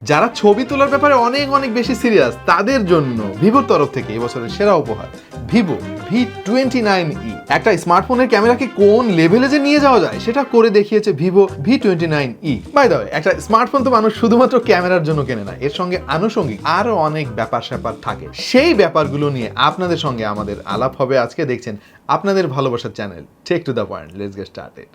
যারা ছবি তোলার ব্যাপারে অনেক অনেক বেশি সিরিয়াস তাদের জন্য ভিভোর তরফ থেকে এবছরের সেরা উপহার ভিভো V29e। একটা স্মার্টফোনের ক্যামেরাকে কোন লেভেলে যে নিয়ে যাওয়া যায় সেটা করে দেখিয়েছে Vivo V29e। By the way, একটা স্মার্টফোন তো মানুষ শুধুমাত্র ক্যামেরার জন্য কেনে না, এর সঙ্গে আনুষঙ্গিক আরো অনেক ব্যাপার স্যাপার থাকে। সেই ব্যাপারগুলো নিয়ে আপনাদের সঙ্গে আমাদের আলাপ হবে আজকে। দেখছেন আপনাদের ভালোবাসার channel tech to the point. Let's get started.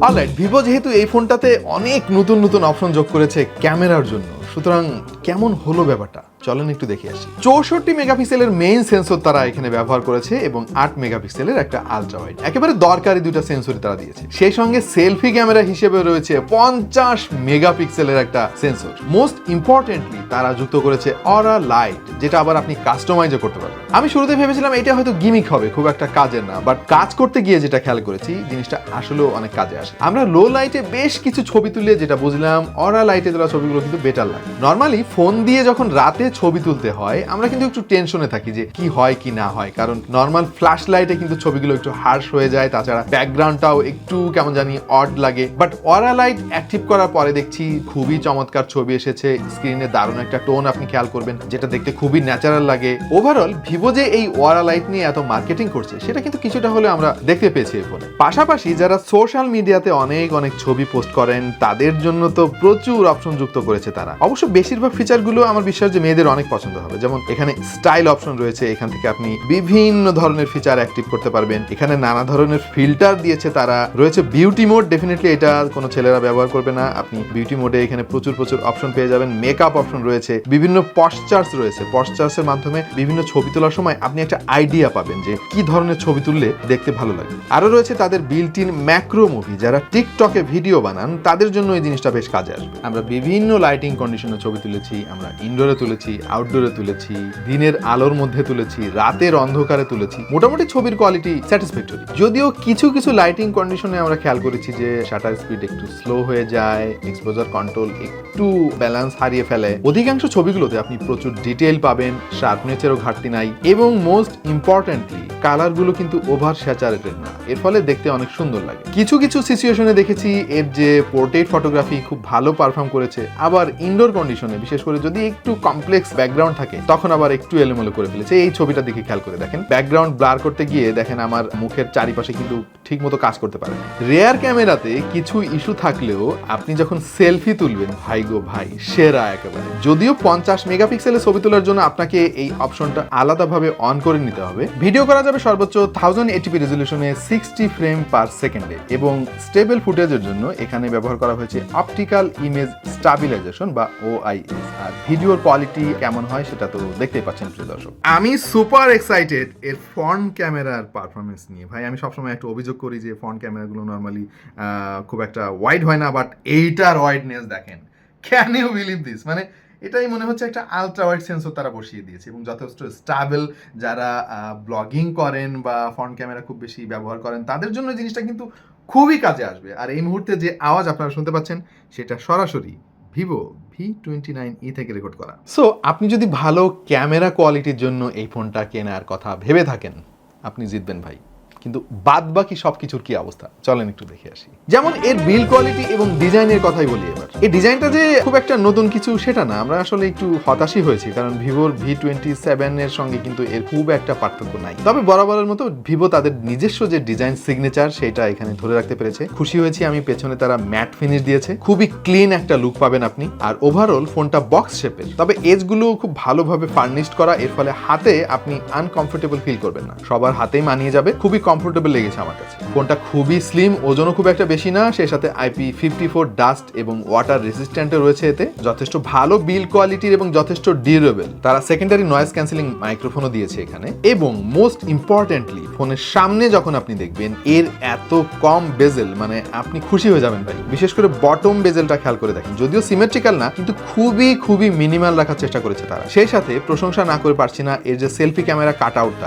Alright, Vivo যেহেতু এই ফোনটাতে অনেক নতুন নতুন অপশন যোগ করেছে ক্যামেরার জন্য, সুতরাং কেমন হলো ব্যাপারটা চলেন একটু দেখে আসি। 64 মেগাপিক্সেলের মেইন সেন্সর তারা এখানে ব্যবহার করেছে এবং 8 মেগাপিক্সেলের একটা আলট্রা ওয়াইড, একেবারে দরকারি দুইটা সেন্সরই তারা দিয়েছে। সেই সঙ্গে সেলফি ক্যামেরা হিসেবে রয়েছে 50 মেগাপিক্সেলের একটা সেন্সর। মোস্ট ইম্পর্টেন্টলি তারা যুক্ত করেছে অরা লাইট, যেটা আবার আপনি কাস্টমাইজও করতে পারবেন। আমি শুরুতে ভেবেছিলাম এটা হয়তো গিমিক হবে, খুব একটা কাজের না, বাট কাজ করতে গিয়ে যেটা খেয়াল করেছি জিনিসটা আসলেও অনেক কাজে আসে। আমরা লো লাইটে বেশ কিছু ছবি তুলে যেটা বুঝলাম, অরা লাইটে তোলা ছবিগুলো কিন্তু বেটার লাগে। নর্মালি ফোন দিয়ে যখন রাতে ছবি তুলতে হয় আমরা কিন্তু একটু টেনশনে থাকি যে কি হয় কি না হয়, কারণ নর্মাল ফ্ল্যাশ লাইটে কিন্তু ছবিগুলো একটু হার্শ হয়ে যায়, তাছাড়া ব্যাকগ্রাউন্ডটাও একটু কেমন জানি অড লাগে। বাট অরা লাইট অ্যাক্টিভ করার পরে দেখছি খুবই চমৎকার ছবি এসেছে। স্ক্রিনে দারুণ একটা টোন আপনি খেয়াল করবেন, যেটা দেখতে খুবই ন্যাচারাল লাগে। ওভারঅল ভিভো যে এই অরা লাইট নিয়ে এত মার্কেটিং করছে সেটা কিন্তু কিছুটা হলে আমরা দেখতে পেয়েছি এই ফোনে। পাশাপাশি যারা সোশ্যাল মিডিয়াতে অনেক অনেক ছবি পোস্ট করেন তাদের জন্য তো প্রচুর অপশন যুক্ত করেছে তারা। অবশ্য বেশিরভাগ ফিচারগুলো আমার বিশ্বাস যে মেয়েদের অনেক পছন্দ হবে। যেমন এখানে স্টাইল অপশন রয়েছে, এখান থেকে আপনি বিভিন্ন ধরনের ফিচার অ্যাক্টিভ করতে পারবেন। এখানে নানা ধরনের ফিল্টার দিয়েছে তারা। রয়েছে বিউটি মোড, ডেফিনেটলি এটা কোনো ছেলেরা ব্যবহার করবে না, আপনি বিউটি মোডে এখানে প্রচুর অপশন পেয়ে যাবেন। মেকআপ অপশন রয়েছে, বিভিন্ন পশ্চার্স রয়েছে, পশ্চার্সের মাধ্যমে বিভিন্ন ছবি তোলার সময় আপনি একটা আইডিয়া পাবেন যে কি ধরনের ছবি তুললে দেখতে ভালো লাগে। আরো রয়েছে তাদের বিল্ট ইন ম্যাক্রো মুভি, যারা টিকটকে ভিডিও বানান তাদের জন্য এই জিনিসটা বেশ কাজে আসবে। আমরা বিভিন্ন লাইটিং কন্ডিশনে ছবি তুলেছি, আমরা ইনডোরে তুলেছি, আউটডোরে তুলেছি, দিনের আলোর মধ্যে তুলেছি, রাতের অন্ধকারে তুলেছি। মোটামুটি ছবির কোয়ালিটি স্যাটিসফ্যাক্টরি। যদিও কিছু লাইটিং কন্ডিশনে আমরা খেয়াল করেছি যে শাটার স্পিড একটু স্লো হয়ে যায়, এক্সপোজার কন্ট্রোল একটু ব্যালেন্স হারিয়ে ফেলে। অধিকাংশ ছবিগুলোতে আপনি প্রচুর ডিটেইল পাবেন, শার্পনেসেরও ঘাটতি নাই, এবং মোস্ট ইম্পর্টেন্টলি কালারগুলো কিন্তু ওভার স্যাচুরেটেড না, এর ফলে দেখতে অনেক সুন্দর লাগে। কিছু সিচুয়েশনে দেখেছি এর যে পোর্ট্রেট ফটোগ্রাফি খুব ভালো পারফর্ম করেছে, আবার ইনডোর কন্ডিশনে বিশেষ করে যদি একটু কমপ্লেক্স ব্যাকগ্রাউন্ড থাকে তখন আবার একটু এলোমেলো করে ফেলেছে। এই ছবিটা দেখে খেয়াল করে দেখেন, ব্যাকগ্রাউন্ড ব্লার করতে গিয়ে দেখেন আমার মুখের চারিপাশে কিন্তু ঠিক মতো কাজ করতে পারে। রেয়ার ক্যামেরাতে কিছু ইস্যু থাকলেও আপনি যখন সেলফি তুলবেন ভাই গো ভাই, সেরা একেবারে। যদিও 50 মেগাপিক্সেলের ছবি তোলার জন্য আপনাকে এই অপশনটা আলাদাভাবে অন করে নিতে হবে। ভিডিও করা যাবে সর্বোচ্চ 1080p রেজলিউশনে 60 ফ্রেম পার সেকেন্ডে, এবং স্টেবল ফুটেজের জন্য এখানে ব্যবহার করা হয়েছে অপটিক্যাল ইমেজ স্টাবিলাইজেশন বা OIS। আর ভিডিওর কোয়ালিটি কেমন হয় সেটা তো দেখতেই পাচ্ছেন প্রিয় দর্শক। আমি সুপার এক্সাইটেড এর ফ্রন্ট ক্যামেরার পারফরমেন্স নিয়ে। ভাই আমি সবসময় একটা অভিযোগ করি যে ফ্রন্ট ক্যামেরাগুলো নর্মালি খুব একটা ওয়াইড হয় না, বাট এইটার ওয়াইডনেস দেখেন, ক্যান ইউ বিলিভ দিস? মানে এটাই মনে হচ্ছে একটা আলট্রা ওয়াইড সেন্সর তারা বসিয়ে দিয়েছে, এবং যথেষ্ট স্টেবল। যারা ব্লগিং করেন বা ফ্রন্ট ক্যামেরা খুব বেশি ব্যবহার করেন তাদের জন্য জিনিসটা কিন্তু খুবই কাজে আসবে। আর এই মুহূর্তে যে আওয়াজ আপনারা শুনতে পাচ্ছেন সেটা সরাসরি ভিভো V29e থেকে রেকর্ড করা। সো আপনি যদি ভালো ক্যামেরা কোয়ালিটির জন্য এই ফোনটা কেনার কথা ভেবে থাকেন, আপনি জিতবেন ভাই। কিন্তু বাদ বাকি সবকিছুর কি অবস্থা চলেন একটু দেখে আসি। যেমন এর বিল্ড কোয়ালিটি এবং ডিজাইনের কথাই বলি এবার। এই ডিজাইনটা যে খুব একটা নতুন কিছু সেটা না, আমরা আসলে একটু হতাশই হয়েছি, কারণ ভিভোর V27 এর সঙ্গে কিন্তু এর খুব একটা পার্থক্য নাই। তবে বরাবরের মতো ভিভো তাদের নিজস্ব যে ডিজাইন সিগনেচার সেটা এখানে ধরে রাখতে পেরেছে। খুশি হয়েছি আমি, পেছনে তারা ম্যাট ফিনিশ দিয়েছে, খুবই ক্লিন একটা লুক পাবেন আপনি। আর ওভারঅল ফোনটা বক্স শেপের, তবে এজগুলো খুব ভালোভাবে ফার্নিশড করা, এর ফলে হাতে আপনি আনকমফোর্টেবল ফিল করবেন না, সবার হাতেই মানিয়ে যাবে। খুবই কমফোর্টেবল লেগেছে আমার কাছে। ফোনটা খুবই স্লিম, ওজনও খুব একটা বেশি না, সেই সাথে IP54 ডাস্ট এবং ওয়াটার রেসিস্ট্যান্টও রয়েছে এতে। যথেষ্ট ভালো বিল্ড কোয়ালিটির এবং যথেষ্ট ডিউরেবল। তারা সেকেন্ডারি নয়েজ ক্যান্সেলিং মাইক্রোফোনও দিয়েছে এখানে, এবং মোস্ট ইম্পর্টেন্টলি ফোনের সামনে যখন আপনি দেখবেন এর এত কম বেজেল, মানে আপনি খুশি হয়ে যাবেন ভাই। বিশেষ করে বটম বেজেলটা খেয়াল করে দেখেন, যদিও সিমেট্রিক্যাল না কিন্তু খুবই মিনিমাল রাখার চেষ্টা করেছে তারা। সেই সাথে প্রশংসা না করে পারছি না এর যে সেলফি ক্যামেরা কাট আউটটা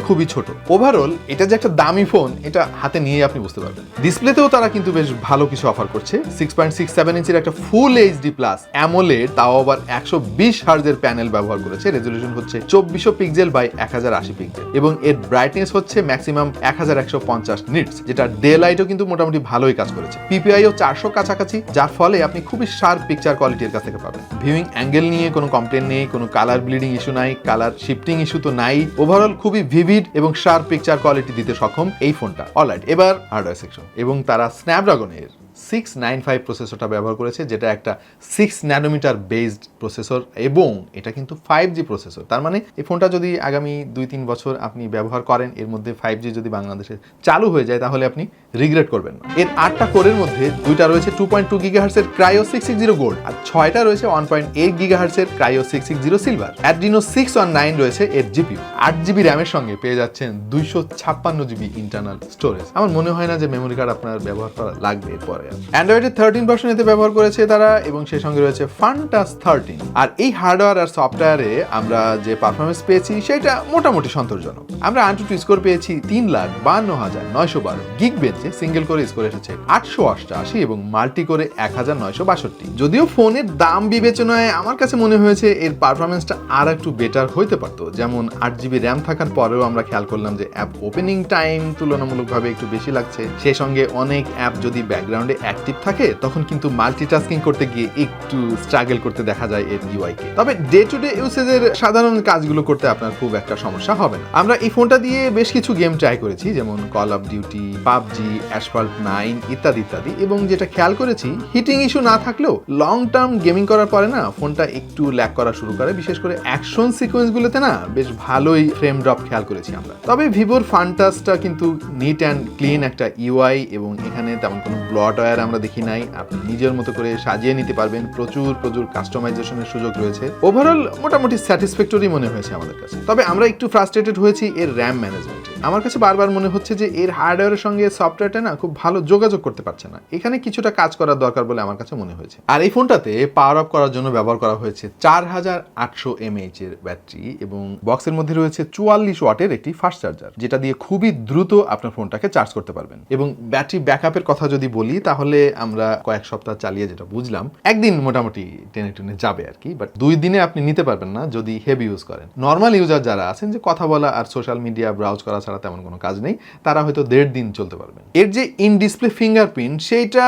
খুবই ছোট। ওভারঅল এটা যে একটা দামি ফোন এটা হাতে নিয়ে আপনি বুঝতে পারবেন। ডিসপ্লেতেও তারা কিন্তু বেশ ভালো কিছু অফার করছে। 6.67 ইঞ্চির একটা ফুল এইচডি প্লাস অ্যামোলেড, তাও আবার 120 হার্জের প্যানেল ব্যবহার করেছে। রেজলিউশন হচ্ছে 2400 পিক্সেল বাই 1080 পিক্সেল এবং এর ব্রাইটনেস হচ্ছে ম্যাক্সিমাম 1150 নিটস, যেটা ডে লাইটও কিন্তু মোটামুটি ভালোই কাজ করেছে। পিপিআইও 400 কাছাকাছি, যার ফলে আপনি খুবই শার্প পিকচার কোয়ালিটির কাছ থেকে পাবেন। ভিউইং অ্যাঙ্গেল নিয়ে কোনো কমপ্লেন নেই, কোনো কালার ব্লিডিং ইস্যু নাই, কালার শিফটিং ইস্যু তো নাই। ওভারঅল খুবই ভিভিড এবং শার্প পিকচার কোয়ালিটি দিতে সক্ষম এই ফোনটা। অলরাইট, এবার হার্ডওয়্যার সেকশন। এবং তারা স্ন্যাপড্রাগনের 695 প্রসেসরটা ব্যবহার করেছে, যেটা একটা 6 ন্যানোমিটার বেসড প্রসেসর এবং এটা কিন্তু 5G প্রসেসর। তার মানে এই ফোনটা যদি আগামী 2-3 বছর আপনি ব্যবহার করেন, এর মধ্যে 5G যদি বাংলাদেশে চালু হয়ে যায় তাহলে আপনি রিগ্রেট করবেন না। এর 8টা কোরের মধ্যে 2টা রয়েছে 2.2 গিগাহার্টজের ক্রাইও 660 গোল্ড আর 6টা রয়েছে 1.8 গিগাহার্টজের ক্রাইও 660 সিলভার। অ্যাড্রিনো 619 রয়েছে এর জিপিইউ। 8GB র্যামের সঙ্গে পেয়ে যাচ্ছেন 256GB ইন্টারনাল স্টোরেজ। আমার মনে হয় না যে মেমোরি কার্ড আপনার ব্যবহার করা লাগবে এরপরে। অ্যান্ড্রয়েডের 13 ভার্সন এতে ব্যবহার করেছে তারা এবং সেই সঙ্গে রয়েছে ফানটাস 13। আর এই হার্ডওয়্যার আর সফটওয়্যারে আমরা যে পারফরমেন্স পেয়েছি সেটা মোটামুটি সন্তোষজনক। আমরা AnTuTu স্কোর পেয়েছি 3,52,912, গিগ বেঞ্চে সিঙ্গেল করে স্কোর এসেছে 888 এবং মাল্টি করে 1962। যদিও ফোনের দাম বিবেচনায় আমার কাছে মনে হয়েছে এর পারফরমেন্সটা আর একটু বেটার হইতে পারতো। যেমন 8GB র্যাম থাকার পরেও আমরা খেয়াল করলাম যে অ্যাপ ওপেনিং টাইম তুলনামূলকভাবে একটু বেশি লাগছে। সেই সঙ্গে অনেক অ্যাপ যদি ব্যাকগ্রাউন্ডে অ্যাক্টিভ থাকে তখন কিন্তু মাল্টিটাস্কিং করতে গিয়ে একটু স্ট্রাগল করতে দেখা যায় এর ইউআই কে। তবে ডে টু ডে ইউসেজের সাধারণ কাজগুলো করতে আপনার খুব একটা সমস্যা হবে না। আমরা এই ফোনটা দিয়ে বেশ কিছু গেম ট্রাই করেছি, যেমন call of duty, PUBG, asphalt 9 ইত্যাদি ইত্যাদি। এবং যেটা খেয়াল করেছি, হিটিং ইস্যু না থাকলেও লং টার্ম গেমিং করার পরে না ফোনটা একটু ল্যাগ করা শুরু করে, বিশেষ করে অ্যাকশন সিকোয়েন্সগুলোতে না বেশ ভালোই ফ্রেম ড্রপ খেয়াল করেছি আমরা। তবে ভিভোর ফানটাসটা কিন্তু নিট অ্যান্ড ক্লিন একটা ইউআই এবং এখানে তেমন কোনো ব্লটওয়্যার আমরা দেখি নাই। আপনি নিজের মতো করে সাজিয়ে নিতে পারবেন, প্রচুর কাস্টমাইজেশনের সুযোগ রয়েছে। ওভারঅল মোটামুটি স্যাটিসফ্যাক্টরি মনে হয়েছে আমাদের কাছে। তবে আমরা একটু ফ্রাস্ট্রেটেড হয়েছি এর র্যাম ম্যানেজমেন্টে। আমার কাছে বারবার মনে হচ্ছে যে এর হার্ডওয়্যারের সঙ্গে সফটওয়্যারটা না খুব ভালো যোগাযোগ করতে পারছে না। এখানে কিছুটা কাজ করার দরকার বলে আমার কাছে মনে হয়েছে। আর এই ফোনটাতে পাওয়ার অফ করার জন্য ব্যবহার করা হয়েছে 4800 mAh এর ব্যাটারি এবং বক্সের মধ্যে রয়েছে 44 ওয়াটের একটি ফাস্ট চার্জার, যেটা দিয়ে খুবই দ্রুত আপনার ফোনটাকে চার্জ করতে পারবেন। এবং ব্যাটারি ব্যাকআপের কথা যদি বলি তাহলে আমরা কয়েক সপ্তাহ চালিয়ে যেটা বুঝলাম, একদিন মোটামুটি টেনে যাবে আর কি, বাট 2 দিনে আপনি নিতে পারবেন না যদি হেভি ইউজ করেন। নর্মাল ইউজার যারা আছেন, যে কথা বলা আর সোশ্যাল মিডিয়া ব্রাউজ করা ছাড়া তেমন কোনো কাজ নেই, তারা হয়তো 1.5 দিন চলতে পারবেন। এর যে ইন ডিসপ্লে ফিঙ্গারপ্রিন্ট, সেইটা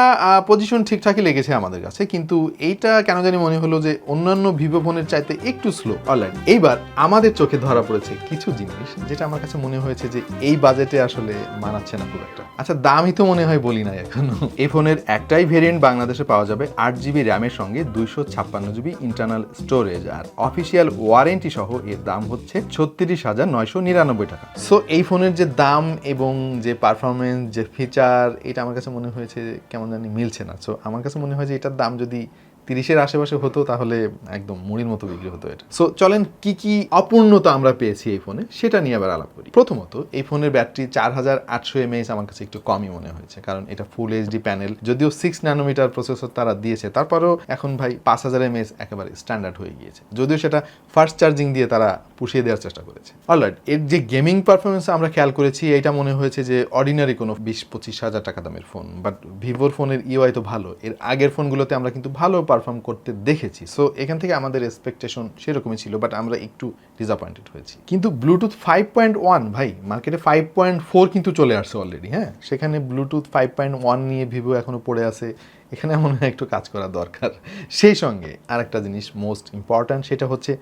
পজিশন ঠিকঠাকই লেগেছে আমাদের কাছে, কিন্তু এইটা কেন জানি মনে হলো যে অন্যান্য ভিভো ফোনের চাইতে একটু স্লো। অলরাইট, এইবার আমাদের চোখে ধরা পড়েছে কিছু জিনিস যেটা আমার কাছে মনে হয়েছে যে এই বাজেটে আসলে মানাচ্ছে না খুব একটা। আচ্ছা, দামই তো মনে হয় বলি নাই এখনো। এই ফোনের একটাই ভেরিয়েন্ট বাংলাদেশে পাওয়া যাবে 8GB র্যামের সঙ্গে 256GB ইন্টারনাল স্টোরেজ, আর অফিসিয়াল ওয়ারেন্টি সহ এর দাম হচ্ছে 36,999 টাকা। সো এই ফোনের যে দাম এবং যে পারফরমেন্স, যে ফিচার, এটা আমার কাছে মনে হয়েছে কেমন জানি মিলছে না। সো আমার কাছে মনে হয় যে এটার দাম যদি 30-এর আশেপাশে হতো তাহলে একদম মুড়ির মতো বিক্রি হতো এটা। সো চলেন কি কি অপূর্ণতা আমরা পেয়েছি এই ফোনে সেটা নিয়ে আবার আলাপ করি। প্রথমত, এই ফোনের ব্যাটারি 4800 mAh আমার কাছে একটু কমই মনে হয়েছে, কারণ এটা ফুল এইচডি প্যানেল। যদিও 6 ন্যানোমিটার প্রসেসর তারা দিয়েছে, তারপরেও এখন ভাই 5000 mAh একেবারে স্ট্যান্ডার্ড হয়ে গিয়েছে, যদিও সেটা ফাস্ট চার্জিং দিয়ে তারা পুষিয়ে দেওয়ার চেষ্টা করেছে। অলরাইট, এর যে গেমিং পারফরমেন্স আমরা খেয়াল করেছি, এটা মনে হয়েছে যে অর্ডিনারি কোনো 20-25 হাজার টাকা দামের ফোন। বাট ভিভোর ফোনের ইউআই তো ভালো, এর আগের ফোনগুলোতে আমরা কিন্তু ভালো পারফর্ম করতে দেখেছি। সো এখান থেকে আমাদের এক্সপেকটেশন সেরকমই ছিল, বাট আমরা একটু ডিসঅ্যাপয়েন্টেড হয়েছি। কিন্তু ব্লুটুথ 5.1 ভাই, মার্কেটে 5.4 কিন্তু চলে আসছে অলরেডি। হ্যাঁ, সেখানে ব্লুটুথ 5.1 নিয়ে ভিভো এখনো পড়ে আছে। এখানে মনে হয় একটু কাজ করা দরকার। সেই সঙ্গে আরেকটা জিনিস মোস্ট ইম্পর্ট্যান্ট, সেটা হচ্ছে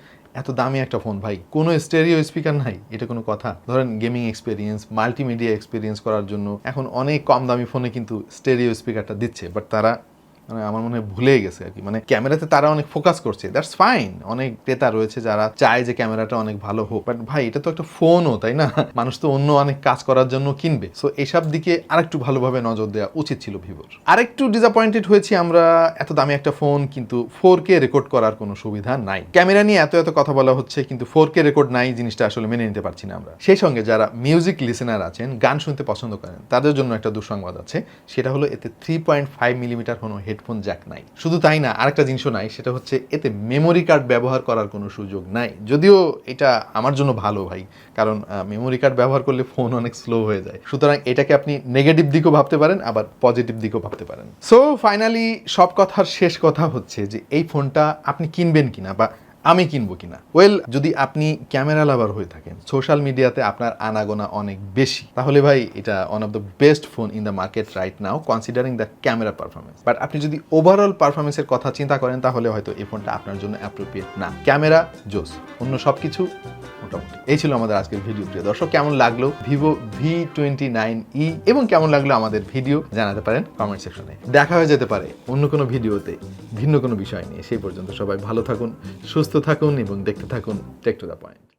এত দামি একটা ফোন ভাই, কোনো স্টেরিও স্পিকার নাই, এটা কোনো কথা? ধরেন গেমিং এক্সপিরিয়েন্স, মাল্টিমিডিয়া এক্সপিরিয়েন্স করার জন্য এখন অনেক কম দামি ফোনে কিন্তু স্টেরিও স্পিকারটা দিচ্ছে, বাট তারা আমার মনে হয় ভুলে গেছে আর কি। মানে ক্যামেরাতে তারা অনেক ফোকাস করছে, দ্যাটস ফাইন। অনেক ক্রেতা রয়েছে যারা চায় যে ক্যামেরাটা অনেক ভালো হোক, বাট ভাই এটা তো একটা ফোনও, তাই না? মানুষ তো অন্য অনেক কাজ করার জন্য কিনবে। সো এসব দিকে আরেকটু ভালোভাবে নজর দেওয়া উচিত ছিল ভিভোর। আরেকটু ডিসঅ্যাপয়েন্টেড হয়েছি আমরা, এত দামি একটা ফোন কিন্তু 4K রেকর্ড করার কোনো সুবিধা নাই। ক্যামেরা নিয়ে এত কথা বলা হচ্ছে কিন্তু 4K রেকর্ড নাই, জিনিসটা আসলে মেনে নিতে পারছি না আমরা। সেই সঙ্গে যারা মিউজিক লিসেনার আছেন, গান শুনতে পছন্দ করেন, তাদের জন্য একটা দুঃসংবাদ আছে, সেটা হলো এতে 3.5 মিলিমিটার কোনো হেডফোন হেডফোন জ্যাক নাই। শুধু তাই না, আরেকটা জিনিসও নাই, সেটা হচ্ছে এতে মেমোরি কার্ড ব্যবহার করার কোনো সুযোগ নাই। যদিও এটা আমার জন্য ভালো ভাই, কারণ মেমোরি কার্ড ব্যবহার করলে ফোন অনেক স্লো হয়ে যায়। সুতরাং এটাকে আপনি নেগেটিভ দিকও ভাবতে পারেন, আবার পজিটিভ দিকও ভাবতে পারেন। সো ফাইনালি সব কথার শেষ কথা হচ্ছে যে এই ফোনটা আপনি কিনবেন কিনা বা আমি কিনবো কিনা। ওয়েল, যদি আপনি ক্যামেরা লাভার হয়ে থাকেন, সোশ্যাল মিডিয়াতে আপনার আনাগোনা অনেক বেশি, তাহলে ভাই এটা one of the best phone in the market right now considering the camera performance. But আপনি যদি ওভারঅল পারফরমেন্সের কথা চিন্তা করেন, তাহলে হয়তো এই ফোনটা আপনার জন্য অ্যাপ্রোপ্রিয়েট না। ক্যামেরা জোস, অন্য সব কিছু মোটামুটি। এই ছিল আমাদের আজকের ভিডিও। প্রিয় দর্শক, কেমন লাগলো Vivo V29e এবং কেমন লাগলো আমাদের ভিডিও জানাতে পারেন কমেন্ট সেকশনে। দেখা হয়ে যেতে পারে অন্য কোনো ভিডিওতে ভিন্ন কোনো বিষয় নিয়ে। সেই পর্যন্ত সবাই ভালো থাকুন, সুস্থ থাকুন এবং দেখতে থাকুন টেক টু দ্য পয়েন্ট।